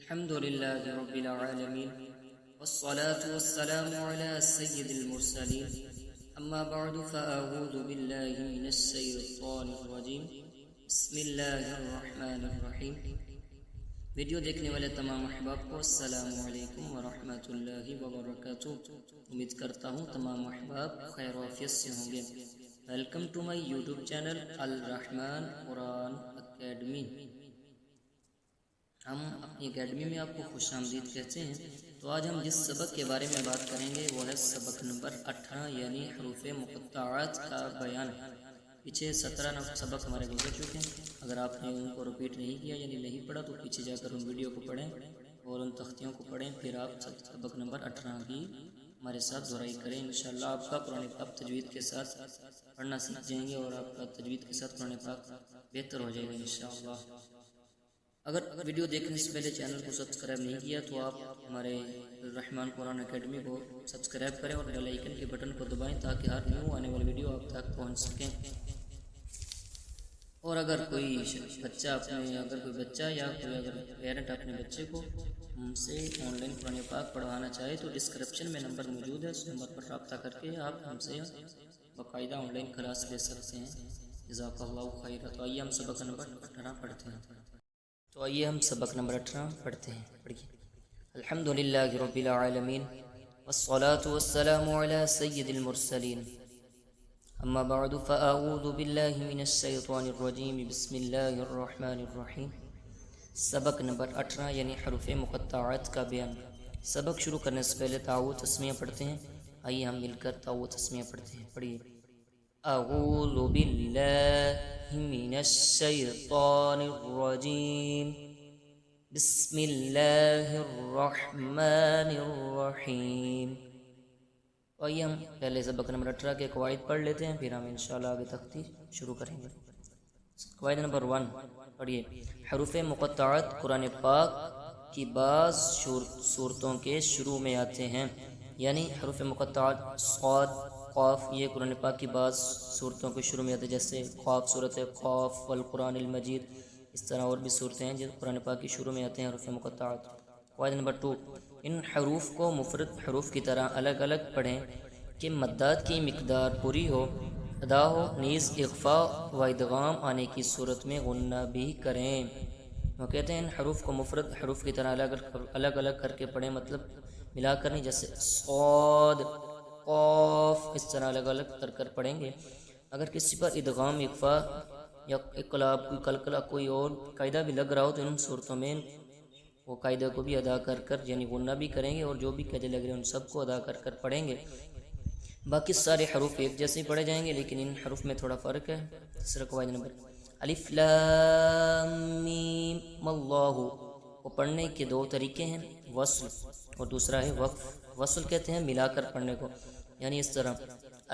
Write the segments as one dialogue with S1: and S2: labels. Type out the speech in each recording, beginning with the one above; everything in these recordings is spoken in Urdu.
S1: الحمد لله رب العالمين والصلاة والسلام على سيد المرسلين أما بعد فأعوذ بالله من الشيطان الرجيم بسم الله الرحمن الرحیم۔ ویڈیو دیکھنے والے تمام احباب کو السلام علیکم ورحمۃ اللہ وبرکاتہ۔ امید کرتا ہوں تمام احباب خیر و عافیت سے ہوں گے۔ Welcome to my YouTube channel Alrahman Quran academy. ہم اپنی اکیڈمی میں آپ کو خوش آمدید کہتے ہیں۔ تو آج ہم جس سبق کے بارے میں بات کریں گے وہ ہے سبق نمبر 18 یعنی حروف مقطعات کا بیان۔ پیچھے 17 سبق ہمارے گزر چکے ہیں۔ اگر آپ نے ان کو رپیٹ نہیں کیا یعنی نہیں پڑھا تو پیچھے جا کر ان ویڈیو کو پڑھیں اور ان تختیوں کو پڑھیں، پھر آپ سبق نمبر 18 کی ہمارے ساتھ دہرائی کریں۔ انشاءاللہ آپ کا قرآن پاک تجوید کے ساتھ پڑھنا سیکھ جائیں گے اور آپ کا تجوید کے ساتھ قرآن پاک بہتر ہو جائے گا انشاءاللہ۔ اگر ویڈیو دیکھنے سے پہلے چینل کو سبسکرائب نہیں کیا تو آپ ہمارے الرحمن قرآن اکیڈمی کو سبسکرائب کریں اور بیل آئیکن کے بٹن کو دبائیں تاکہ ہر نیو آنے والی ویڈیو آپ تک پہنچ سکیں۔ اور اگر کوئی بچہ یا کوئی اگر پیرنٹ اپنے بچے کو ہم سے آن لائن قرآن پاک پڑھوانا چاہے تو ڈسکرپشن میں نمبر موجود ہے، اس نمبر پر رابطہ کر کے آپ ہم سے باقاعدہ آن لائن کلاس لے سکتے ہیں۔ جزاک اللہ خیر۔ تو آئیے ہم سبق نمبر 18 پڑھتے ہیں۔ پڑھیے۔ الحمدللہ رب العالمین والصلاة والسلام علی سید المرسلین اما بعد فاعوذ باللہ من الشیطان الرجیم بسم اللہ الرحمن الرحیم۔ سبق نمبر 18 یعنی حروف مقطعات کا بیان۔ سبق شروع کرنے سے پہلے تعوذ تسمیہ پڑھتے ہیں۔ آئیے ہم مل کر تعوذ تسمیہ پڑھتے ہیں۔ پڑھیے۔ اعوذ باللہ من الشیطان الرجیم بسم اللہ الرحمن الرحیم۔ آئیے ہم پہلے سبق نمبر 18 کے قواعد پڑھ لیتے ہیں، پھر ہم انشاءاللہ آگے تختی شروع کریں گے۔ قواعد نمبر 1 پڑھیے۔ حروف مقطعات قرآن پاک کی بعض صورتوں کے شروع میں آتے ہیں، یعنی حروف مقطعات صاد، قاف یہ قرآن پاک کی بعض صورتوں کے شروع میں آتے ہیں، جیسے قاف صورت قاف والقرآن المجید، اس طرح اور بھی صورتیں ہیں جو قرآن پاک کی شروع میں آتے ہیں حروف مقطعات۔ قواعد نمبر 2 ان حروف کو مفرد حروف کی طرح الگ الگ پڑھیں کہ مدات کی مقدار پوری ہو، ادا ہو، نیز اخفاء و ادغام آنے کی صورت میں غنہ بھی کریں۔ وہ کہتے ہیں ان حروف کو مفرد حروف کی طرح الگ الگ کر کے پڑھیں، مطلب ملا کر نہیں، جیسے صاد، قاف، اس طرح الگ الگ کر پڑھیں گے۔ اگر کسی پر ادغام، اخفاء یا اقلاب، کوئی قلقلہ، کوئی اور قاعدہ بھی لگ رہا ہو تو ان صورتوں میں وہ قاعدہ کو بھی ادا کر یعنی غنہ بھی کریں گے، اور جو بھی قاعدے لگ رہے ہیں ان سب کو ادا کر پڑھیں گے۔ باقی سارے حروف ایک جیسے ہی پڑھے جائیں گے، لیکن ان حروف میں تھوڑا فرق ہے۔ تیسرا قواعد نمبر الف لام میم اللہ، وہ پڑھنے کے 2 طریقے ہیں، وصل اور دوسرا ہے وقف۔ وصل کہتے ہیں ملا کر پڑھنے کو، یعنی اس طرح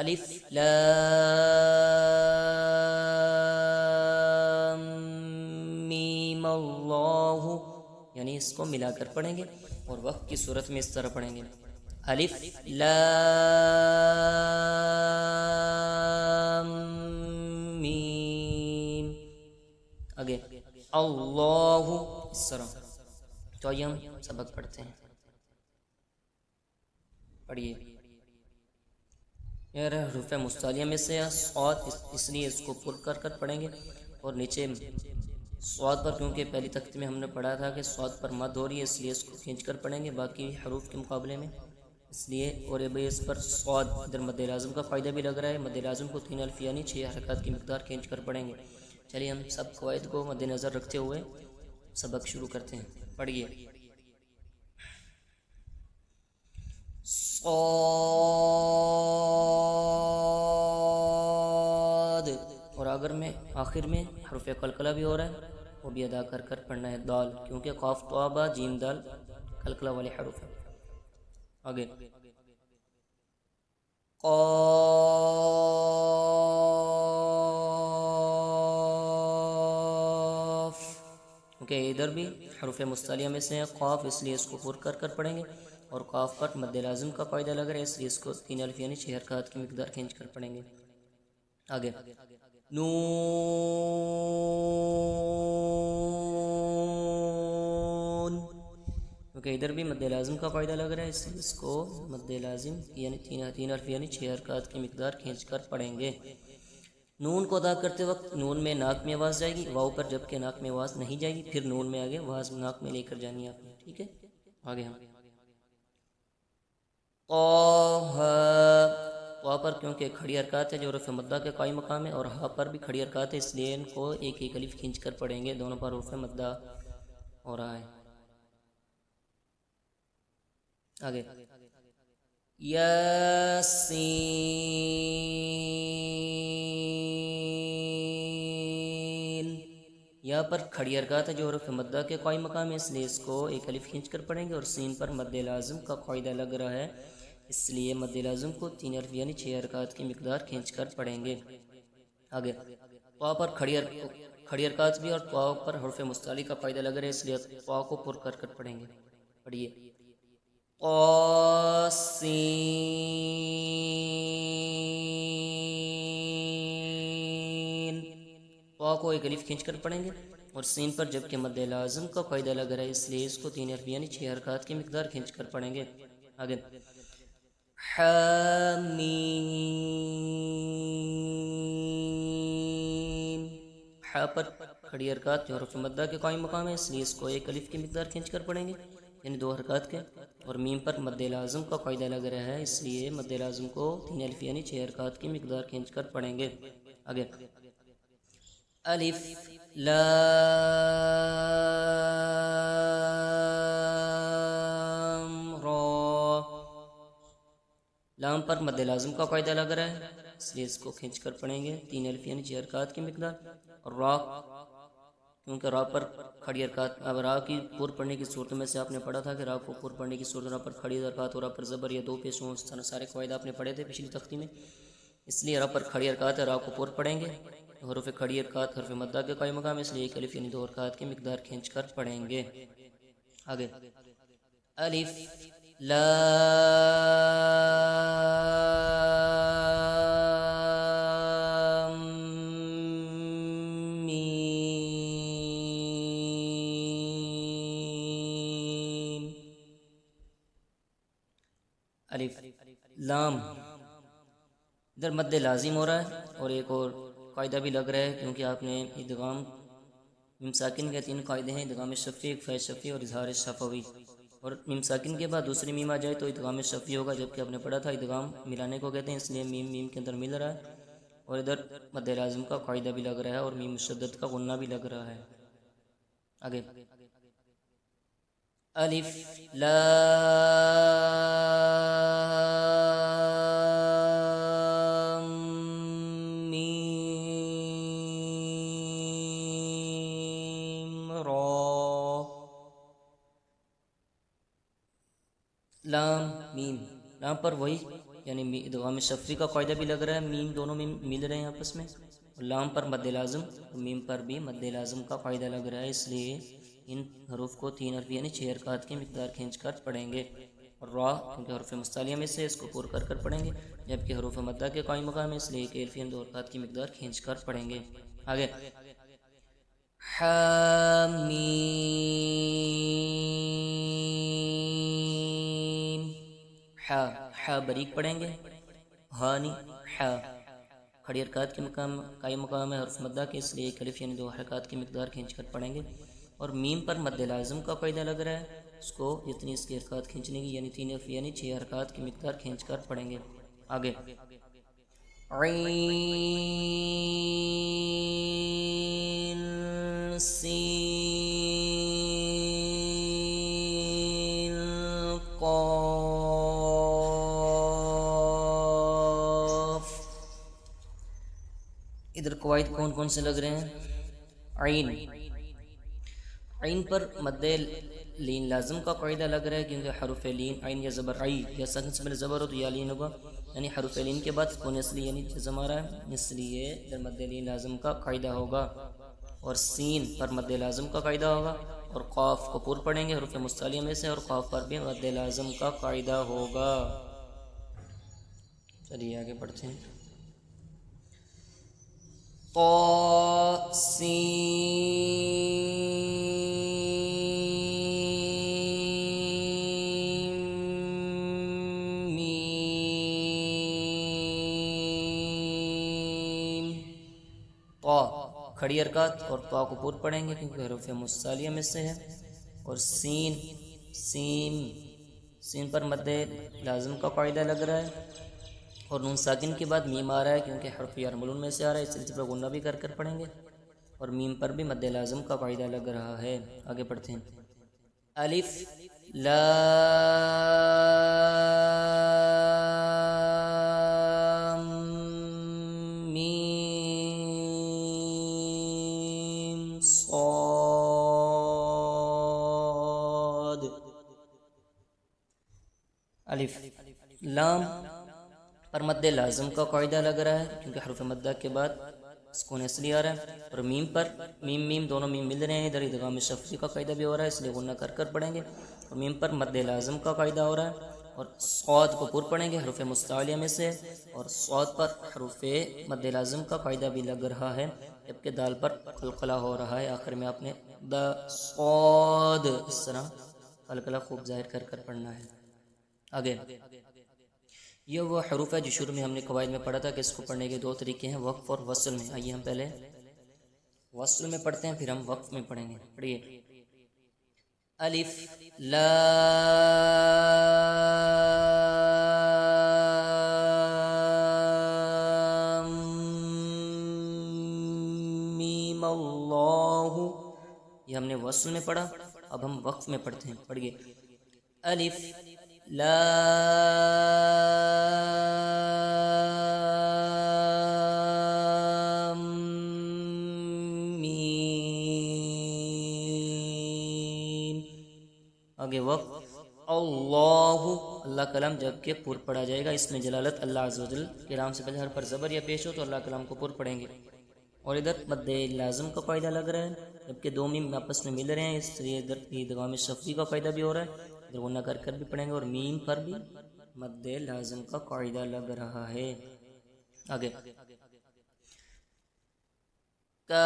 S1: الف لام میم اللہ، یعنی اس کو ملا کر پڑھیں گے، اور وقف کی صورت میں اس طرح پڑھیں گے الف لام میم، آگے اللہ، اس طرح۔ تو آئیے ہم سبق پڑھتے ہیں۔ پڑھیے۔ یہ حروف مستعلیہ میں سے صاد، اس لیے اس کو پر کر پڑھیں گے، اور نیچے صاد پر کیونکہ پہلی تختی میں ہم نے پڑھا تھا کہ صاد پر مد ہو رہی ہے، اس لیے اس کو کھینچ کر پڑھیں گے باقی حروف کے مقابلے میں، اس لیے۔ اور اس پر صاد ادھر مد لازم کا فائدہ بھی لگ رہا ہے، مد لازم کو 3 الف یعنی 6 حرکات کی مقدار کھینچ کر پڑھیں گے۔ چلیے ہم سب قواعد کو مد نظر رکھتے ہوئے سبق شروع کرتے ہیں۔ پڑھیے۔ صاد، اور اگر میں آخر میں حرف قلقلہ بھی ہو رہا ہے وہ بھی ادا کر پڑھنا ہے، دال، کیونکہ قاف طا با جیم دال قلقلہ والے حروف ہیں۔ آگے قاف، کیونکہ ادھر بھی حروف مستعلیہ میں سے ہے قاف، اس لیے اس کو پر کر پڑھیں گے، اور قاف پر مد لازم کا فائدہ لگ رہا ہے، اس لیے اس کو 3 الف یعنی 6 حرکات کی مقدار کھینچ کر پڑھیں گے۔ آگے نون، کیونکہ ادھر بھی مد لازم کا قاعدہ لگ رہا ہے، اس لیے اس کو مد لازم یعنی تین حرف یعنی 6 حرکات کی مقدار کھینچ کر پڑھیں گے۔ نون کو ادا کرتے وقت نون میں ناک میں آواز جائے گی، واؤ پر جب کہ ناک میں آواز نہیں جائے گی، پھر نون میں آگے آواز ناک میں لے کر جانی ہے آپ نے، ٹھیک ہے۔ آگے ہم طا پر کیونکہ کھڑی حرکات ہے جو حروف مدہ کے قائم مقام ہے، اور ہا پر بھی کھڑی حرکات ہے، اس لیے ان کو ایک ایک الف کھینچ کر پڑھیں گے، دونوں پر حروف مدہ ہو رہا ہے۔ آگے یاسین، یا پر کھڑی حرکات ہے جو حروف مدہ کے قائم مقام ہے، اس لیے اس کو ایک الف کھینچ کر پڑھیں گے، اور سین پر مد لازم کا قاعدہ لگ رہا ہے، اس لیے مد لازم کو 3 حرف یعنی 6 حرکات کی مقدار کھینچ کر پڑھیں گے۔ آگے طا پر کھڑی حرکات بھی اور طا پر حرف مستعلی کا قاعدہ لگ رہا ہے، اس لیے طا کو پر کر کر پڑھیں گے۔ پڑھیے قاسین، طا کو ایک الف کھینچ کر پڑھیں گے، اور سین پر جب کہ مد لازم کا قاعدہ لگ رہا ہے، اس لیے اس کو 3 حرف یعنی 6 حرکات کی مقدار کھینچ کر پڑھیں گے۔ آگے حامیم، حا پر کھڑی حرکات جو حروف مدہ کے قائم مقام ہے، اس لیے اس کو ایک الف کی مقدار کھینچ کر پڑھیں گے، یعنی 2 حرکات کے، اور میم پر مد لازم کا قاعدہ لگ رہا ہے، اس لیے مد لازم کو 3 الف یعنی 6 حرکات کی مقدار کھینچ کر پڑھیں گے۔ آگے الف لام را، لام پر مد لازم کا قاعدہ لگ رہا ہے، اس لیے اس کو کھینچ کر پڑھیں گے، 3 الف یعنی 6 حرکات کی مقدار، اور را کیونکہ را پر کھڑی حرکات، اب را کی پور پڑھنے کی صورتوں میں سے آپ نے پڑھا تھا کہ را کو پور پڑھنے کی صورت را پر کھڑی حرکات اور را پر زبر یا 2 پیش ہوں، اس طرح سارے قواعد آپ نے پڑھے تھے پچھلی تختی میں، اس لیے را پر کھڑی حرکات ہے، را کو پور پڑھیں گے، حروف کھڑی حرکات حرف مدہ کے قائم مقام ہے، اس لیے ایک الف یعنی 2 حرکات کی مقدار کھینچ کر پڑھیں گے۔ آگے الف لام میم، الف لام ادھر مد لازم ہو رہا ہے، اور ایک اور قاعدہ بھی لگ رہا ہے، کیونکہ آپ نے ادغام میم ساکن کے 3 قاعدے ہیں، ادغام شفی، اخفاء شفی اور اظہار شفوی، اور میم ساکن کے بعد دوسری میم آ جائے تو ادغام شفی ہوگا، جبکہ آپ نے پڑھا تھا ادغام ملانے کو کہتے ہیں، اس لیے میم میم کے اندر مل رہا ہے، اور ادھر مد لازم کا قاعدہ بھی لگ رہا ہے، اور میم مشدد کا غنہ بھی لگ رہا ہے۔ آگے الف لام میم را، لام میم، لام پر وہی یعنی ادغام شفی کا قاعدہ بھی لگ رہا ہے، میم دونوں میم مل رہے ہیں آپس میں، اور لام پر مد لازم اور میم پر بھی مد لازم کا قاعدہ لگ رہا ہے، اس لیے ان حروف کو 3 حرف یعنی 6 حرکات کی مقدار کھینچ کر پڑھیں گے، اور را کیونکہ حروف مستعلیہ میں سے اس کو پور کر کر پڑھیں گے، جبکہ حروف مدہ کے قائم مقام ہے، اس لیے ایک الف یعنی 2 حرکات کی مقدار کھینچ کر پڑھیں گے۔ آگے حامیم، حا بریک پڑھیں گے، ہا نہیں حا، کھڑی حرکات کے قائم مقام ہے حرف مدہ کے، اس لیے ایک الف یعنی 2 حرکات کی مقدار کھینچ کر پڑھیں گے، اور میم پر مد لازم کا قاعدہ لگ رہا ہے، اس کو جتنی اس کی حرکات کھینچنے کی یعنی 3 الف یعنی 6 حرکات کی مقدار کھینچ کر پڑھیں گے۔ آگے عین سین قاف، ادھر قواعد کون کون سے لگ رہے ہیں؟ عین، عین پر مد لین لازم کا قاعدہ لگ رہا ہے، کیونکہ حرف لین عین یا زبر عی یا ساکن سے پہلے زبر ہو تو یا لین ہوگا، یعنی حرف لین کے بعد سکون اصلی یعنی جزم آ رہا ہے، اس لیے ادھر مد لین لازم کا قاعدہ ہوگا، اور سین پر مد لازم کا قاعدہ ہوگا، اور قاف کو پور پڑھیں گے حروف مستعلیہ میں سے، اور قاف پر بھی مد لازم کا قاعدہ ہوگا۔ چلیے آگے پڑھتے ہیں۔ طا سین کھڑی حرکات اور پا کو پور پڑھیں گے کیونکہ حروف مستعلیہ میں سے ہے، اور سین پر مد لازم کا قاعدہ لگ رہا ہے، اور نون ساکن کے بعد میم آ رہا ہے کیونکہ حرف یرملون میں سے آ رہا ہے، اس سلسلے پر غنہ بھی کر پڑھیں گے، اور میم پر بھی مد لازم کا قاعدہ لگ رہا ہے۔ آگے پڑھتے ہیں۔ الف لام میم صاد۔ الف لام پر مد لازم کا قاعدہ لگ رہا ہے کیونکہ حرف مدہ کے بعد سکون اصلی آ رہا ہے، اور میم پر میم دونوں میم مل رہے ہیں، ادھر ادغام شفوی کا قاعدہ بھی ہو رہا ہے، اس لیے غنہ کر پڑھیں گے، اور میم پر مد لازم کا قاعدہ ہو رہا ہے، اور صاد کو پر پڑھیں گے حروف مستعلیہ میں سے، اور صاد پر حروف مد لازم کا قاعدہ بھی لگ رہا ہے، جبکہ دال پر قلقلہ ہو رہا ہے، آخر میں آپ نے دا صاد اس طرح قلقلہ خوب ظاہر کر پڑھنا ہے۔ آگے یہ وہ حروف ہے جو شروع میں ہم نے قواعد میں پڑھا تھا کہ اس کو پڑھنے کے دو طریقے ہیں، وقف اور وصل میں۔ آئیے ہم پہلے وصل میں پڑھتے ہیں، پھر ہم وقف میں پڑھیں گے۔ پڑھیے۔ الف لام میم اللہ، یہ ہم نے وصل میں پڑھا، اب ہم وقف میں پڑھتے ہیں۔ پڑھیے۔ الف لام میم، آگے وقف اللہ، اللہ کلام جب کہ پر پڑھا جائے گا، اس میں جلالت اللہ عز و جل کے نام سے پہلے ہر پر زبر یا پیش ہو تو اللہ کلام کو پر پڑھیں گے، اور ادھر مد لازم کا قاعدہ لگ رہا ہے جبکہ دو میم آپس میں مل رہے ہیں، اس لیے ادھر ادغام شفوی کا قاعدہ بھی ہو رہا ہے، ادھر غنہ کر بھی پڑھیں گے، اور میم پر بھی مد لازم کا قاعدہ لگ رہا ہے۔ آگے کاف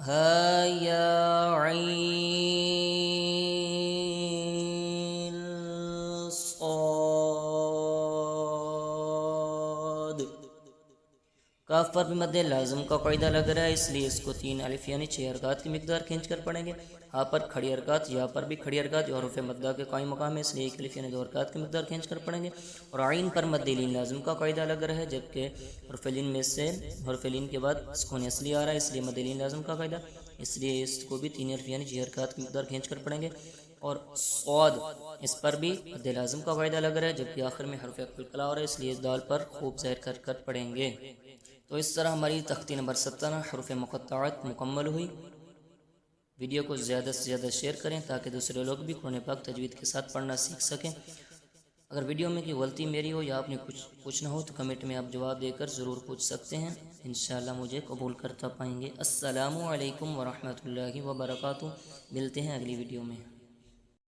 S1: ہا یا عین صاد، کاف پر بھی مد لازم کا قاعدہ لگ رہا ہے، اس لیے اس کو 3 الف یعنی 6 حرکات کی مقدار کھینچ کر پڑھیں گے۔ ہاں پر کھڑی حرکات، یا پر بھی کھڑی حرکات جو حروف مدہ کے قائم مقام ہے، اس لیے 1 الف یعنی 2 حرکات کی مقدار کھینچ کر پڑھیں گے، اور عین پر مد لین لازم کا قاعدہ لگ رہا ہے جبکہ حرف لین میں سے حرف لین کے بعد سکون اصلی آ رہا ہے، اس لیے مد لین لازم کا قاعدہ، اس لیے اس کو بھی 3 الف یعنی 6 حرکات کی مقدار کھینچ کر پڑھیں گے، اور صاد اس پر بھی مد لازم کا قاعدہ لگ رہا ہے جبکہ آخر میں حرف قلقلہ ہو رہا ہے، اس لیے اس دال پر خوب ظاہر کر پڑھیں گے۔ تو اس طرح ہماری تختی نمبر 17 حروف مقطعات مکمل ہوئی۔ ویڈیو کو زیادہ سے زیادہ شیئر کریں تاکہ دوسرے لوگ بھی قرآن پاک تجوید کے ساتھ پڑھنا سیکھ سکیں۔ اگر ویڈیو میں کوئی غلطی میری ہو یا آپ نے کچھ پوچھنا ہو تو کمنٹ میں آپ جواب دے کر ضرور پوچھ سکتے ہیں، انشاءاللہ مجھے قبول کرتا پائیں گے۔ السلام علیکم ورحمۃ اللہ وبرکاتہ، ملتے ہیں اگلی ویڈیو میں۔